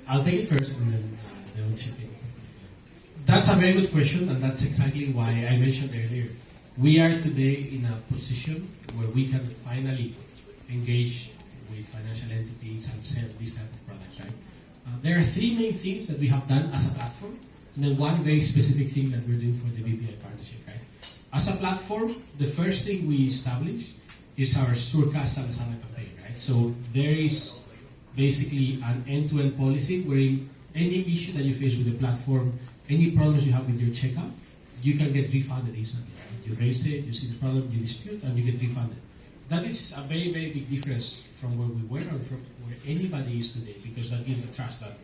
I'll take it first and then they'll chip in. That's a very good question, and that's exactly why I mentioned earlier. We are today in a position where we can finally engage with financial entities and sell this type of products, right? There are three main things that we have done as a platform, and then one very specific thing that we're doing for the BPI partnership, right? As a platform, the first thing we establish is our Surka Lazada campaign, right? So there is basically an end-to-end policy wherein any issue that you face with the platform, any problems you have with your checkout, you can get refunded instantly, right? You raise it, you see the problem, you dispute, and you get refunded. That is a very, very big difference from where we were or from where anybody is today, because that gives the trust that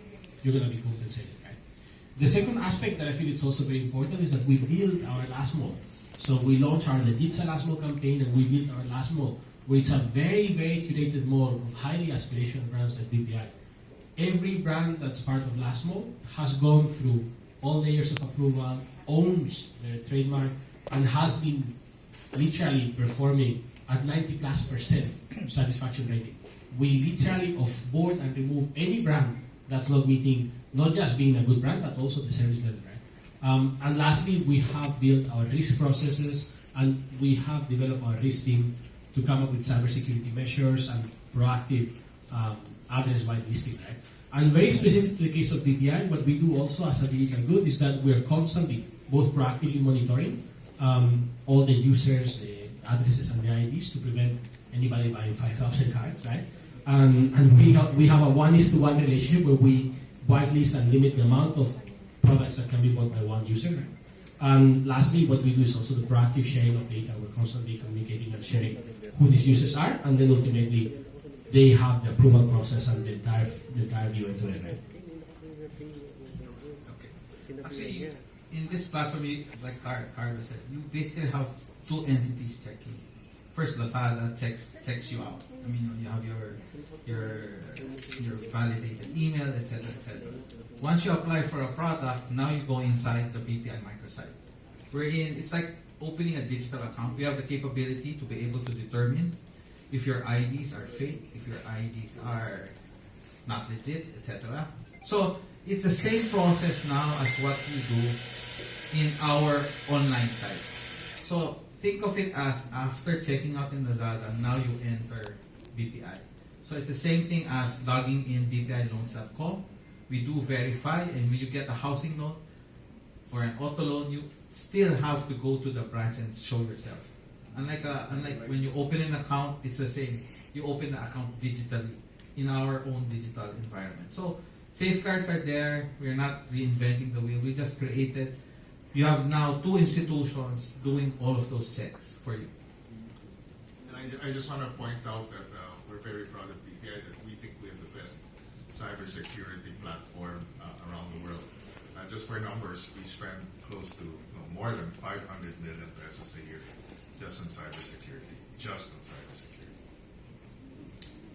you're going to be compensated, right? The second aspect that I feel is also very important is that we build our last mall. So we launched our Letizia last mall campaign, and we built our last mall, where it's a very, very curated mall of highly aspirational brands like BPI. Every brand that's part of last mall has gone through all layers of approval, owns their trademark, and has been literally performing at 90+% satisfaction rating. We literally offboard and remove any brand that's not meeting not just being a good brand, but also the service level, right? And lastly, we have built our risk processes, and we have developed our risk team to come up with cybersecurity measures and proactive address-wide listing, right? And very specific to the case of BPI, what we do also as a digital good is that we are constantly both proactively monitoring all the users, the addresses, and the IDs to prevent anybody buying 5,000 cards, right? And we have a 1:1 relationship where we whitelist and limit the amount of products that can be bought by one user. Right? And lastly, what we do is also the proactive sharing of data. We're constantly communicating and sharing who these users are, and then ultimately they have the approval process and the entire view into it, right? Okay. Actually, in this platform, like Carlos said, you basically have two entities checking. First, Lazada checks you out. I mean, you have your validated email, etc., etc. Once you apply for a product, now you go inside the BPI microsite. It's like opening a digital account. We have the capability to be able to determine if your IDs are fake, if your IDs are not legit, etc. So it's the same process now as what we do in our online sites. So think of it as after checking out in Lazada, now you enter BPI. So it's the same thing as logging in bpiloans.com. We do verify, and when you get a housing loan or an auto loan, you still have to go to the branch and show yourself. Unlike when you open an account, it's the same. You open the account digitally in our own digital environment. So safeguards are there. We're not reinventing the wheel. We just created. You have now two institutions doing all of those checks for you. And I just want to point out that we're very proud of BPI that we think we have the best cybersecurity platform around the world. Just for numbers, we spend close to more than 500 million pesos a year just on cybersecurity.